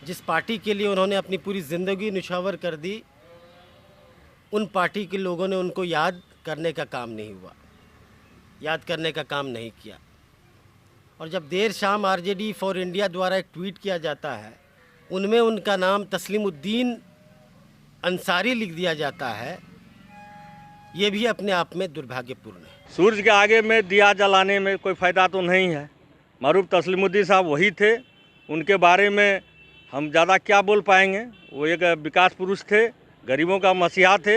जिस पार्टी के लिए उन्होंने अपनी पूरी ज़िंदगी निछावर कर दी, उन पार्टी के लोगों ने उनको याद करने का काम नहीं हुआ, याद करने का काम नहीं किया। और जब देर शाम आरजेडी फॉर इंडिया द्वारा एक ट्वीट किया जाता है, उनमें उनका नाम तस्लीमुद्दीन अंसारी लिख दिया जाता है, ये भी अपने आप में दुर्भाग्यपूर्ण है। सूरज के आगे में दिया जलाने में कोई फ़ायदा तो नहीं है। मरूफ तस्लीमुद्दीन साहब वही थे, उनके बारे में हम ज़्यादा क्या बोल पाएंगे। वो एक विकास पुरुष थे, गरीबों का मसीहा थे।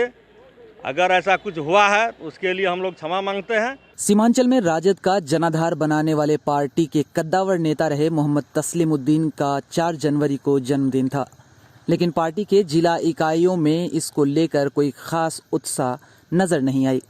अगर ऐसा कुछ हुआ है तो उसके लिए हम लोग क्षमा मांगते हैं। सीमांचल में राजद का जनाधार बनाने वाले पार्टी के कद्दावर नेता रहे मोहम्मद तस्लीमुद्दीन का 4 जनवरी को जन्मदिन था, लेकिन पार्टी के जिला इकाइयों में इसको लेकर कोई खास उत्साह नजर नहीं आई।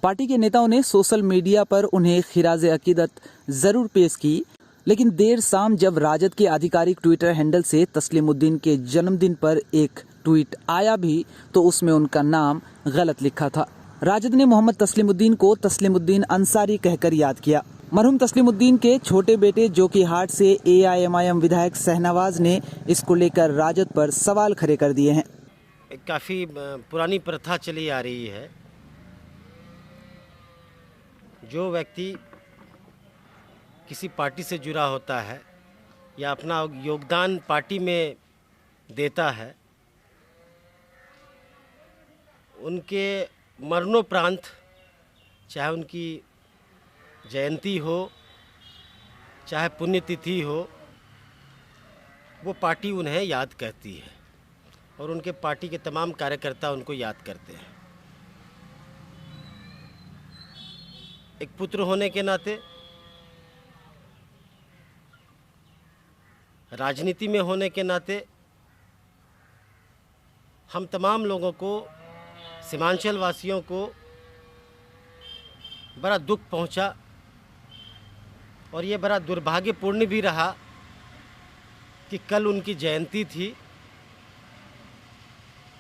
पार्टी के नेताओं ने सोशल मीडिया पर उन्हें खिराज अकीदत जरूर पेश की, लेकिन देर शाम जब राजद के आधिकारिक ट्विटर हैंडल से तस्लीमुद्दीन के जन्मदिन पर एक ट्वीट आया भी तो उसमें उनका नाम गलत लिखा था। राजद ने मोहम्मद तस्लीमुद्दीन को तस्लीमुद्दीन अंसारी कहकर याद किया। मरहूम तस्लीमुद्दीन के छोटे बेटे जोकीहाट से AIMIM विधायक शहनवाज ने इसको लेकर राजद पर सवाल खड़े कर दिए हैं। काफ़ी पुरानी प्रथा चली आ रही है, जो व्यक्ति किसी पार्टी से जुड़ा होता है या अपना योगदान पार्टी में देता है, उनके मरणोपरांत, चाहे उनकी जयंती हो चाहे पुण्यतिथि हो, वो पार्टी उन्हें याद करती है और उनके पार्टी के तमाम कार्यकर्ता उनको याद करते हैं। एक पुत्र होने के नाते, राजनीति में होने के नाते, हम तमाम लोगों को, सीमांचल वासियों को बड़ा दुख पहुंचा और ये बड़ा दुर्भाग्यपूर्ण भी रहा कि कल उनकी जयंती थी।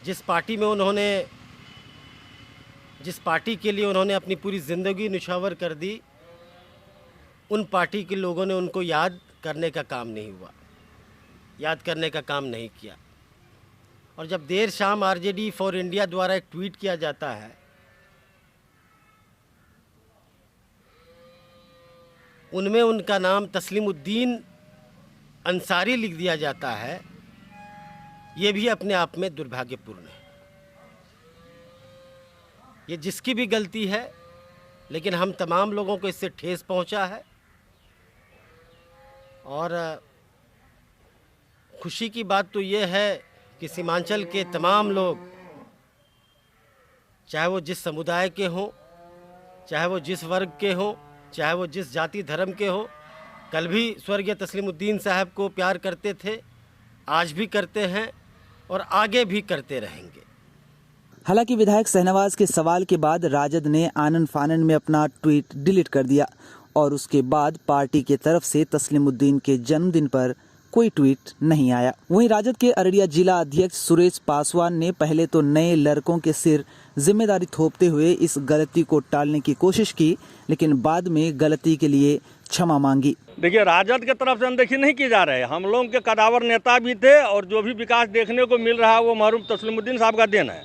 जिस पार्टी के लिए उन्होंने अपनी पूरी ज़िंदगी निछावर कर दी, उन पार्टी के लोगों ने उनको याद करने का काम नहीं हुआ, याद करने का काम नहीं किया। और जब देर शाम आरजेडी फॉर इंडिया द्वारा एक ट्वीट किया जाता है, उनमें उनका नाम तस्लीमुद्दीन अंसारी लिख दिया जाता है, ये भी अपने आप में दुर्भाग्यपूर्ण है। ये जिसकी भी गलती है, लेकिन हम तमाम लोगों को इससे ठेस पहुंचा है। और खुशी की बात तो ये है कि सीमांचल के तमाम लोग, चाहे वो जिस समुदाय के हों, चाहे वो जिस वर्ग के हों, चाहे वो जिस जाति धर्म के हों, कल भी स्वर्गीय तस्लीमुद्दीन साहब को प्यार करते थे, आज भी करते हैं और आगे भी करते रहेंगे। हालांकि विधायक शहनवाज के सवाल के बाद राजद ने आनन फानन में अपना ट्वीट डिलीट कर दिया और उसके बाद पार्टी की तरफ से तस्लीमुद्दीन के जन्मदिन पर कोई ट्वीट नहीं आया। वहीं राजद के अररिया जिला अध्यक्ष सुरेश पासवान ने पहले तो नए लड़कों के सिर जिम्मेदारी थोपते हुए इस गलती को टालने की कोशिश की, लेकिन बाद में गलती के लिए क्षमा मांगी। देखिए, राजद के तरफ से अनदेखी नहीं की जा रहे हैं। हम लोगों के कदावर नेता भी थे और जो भी विकास देखने को मिल रहा है वो मरहूम तस्लीमुद्दीन साहब का देन है।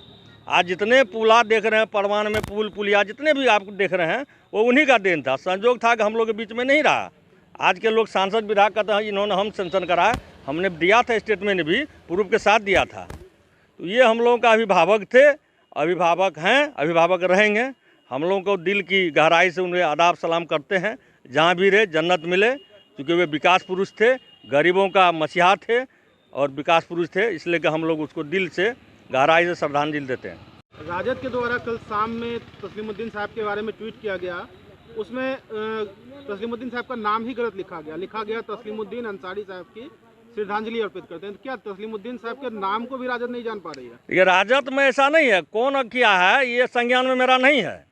आज जितने पुला देख रहे हैं, परवान में पुलिया जितने भी आप देख रहे हैं, वो उन्हीं का देन था। संजोग था कि हम लोग के बीच में नहीं रहा। आज के लोग सांसद विधायक कहते हैं इन्होंने हम सेंक्शन कराया, हमने दिया था स्टेटमेंट भी, प्रूफ के साथ दिया था। तो ये हम लोगों का अभिभावक थे, अभिभावक हैं, अभिभावक रहेंगे। हम लोगों को दिल की गहराई से उन्हें आदाब सलाम करते हैं। जहाँ भी रहे जन्नत मिले, क्योंकि वे विकास पुरुष थे, गरीबों का मसीहा थे और विकास पुरुष थे, इसलिए कि हम लोग उसको दिल से गहराई से श्रद्धांजलि देते हैं। राजद के द्वारा कल शाम में तस्लीमुद्दीन साहब के बारे में ट्वीट किया गया, उसमें तस्लीमुद्दीन साहब का नाम ही गलत लिखा गया तस्लीमुद्दीन अंसारी साहब की श्रद्धांजलि अर्पित करते हैं। तो क्या तस्लीमुद्दीन साहब के नाम को भी राजद नहीं जान पा रही है? ये राजद में ऐसा नहीं है, कौन किया है ये संज्ञान में मेरा नहीं है।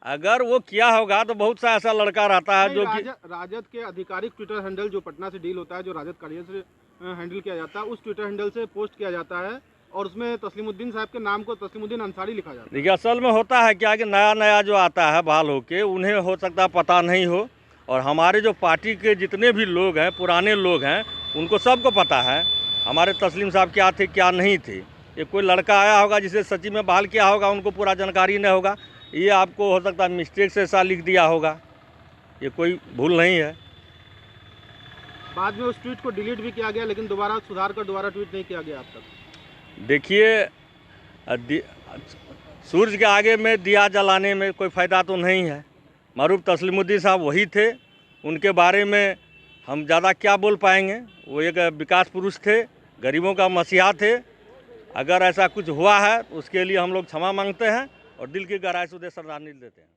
अगर वो किया होगा तो बहुत सा ऐसा लड़का रहता है जो कि राजद के आधिकारिक ट्विटर हैंडल जो पटना से डील होता है, जो राजद कार्यालय से हैंडल किया जाता है, उस ट्विटर हैंडल से पोस्ट किया जाता है और उसमें तस्लीमुद्दीन साहब के नाम को तस्लीमुद्दीन अंसारी लिखा जाता है। देखिए, असल में होता है क्या कि नया जो आता है बहाल होके, उन्हें हो सकता है पता नहीं हो, और हमारे जो पार्टी के जितने भी लोग हैं, पुराने लोग हैं, उनको सबको पता है हमारे तस्लीम साहब क्या थे क्या नहीं थे। ये कोई लड़का आया होगा जिसे सचिव में बहाल किया होगा, उनको पूरा जानकारी नहीं होगा, ये आपको हो सकता है मिस्टेक से ऐसा लिख दिया होगा, ये कोई भूल नहीं है। बाद में उस ट्वीट को डिलीट भी किया गया, लेकिन दोबारा सुधार कर दोबारा ट्वीट नहीं किया गया अब तक। देखिए, सूरज के आगे में दिया जलाने में कोई फ़ायदा तो नहीं है। मरूफ तस्लीमुद्दीन साहब वही थे, उनके बारे में हम ज़्यादा क्या बोल पाएंगे। वो एक विकास पुरुष थे, गरीबों का मसीहा थे। अगर ऐसा कुछ हुआ है तो उसके लिए हम लोग क्षमा मांगते हैं और दिल की गहराई से उन्हें श्रद्धांजलि देते हैं।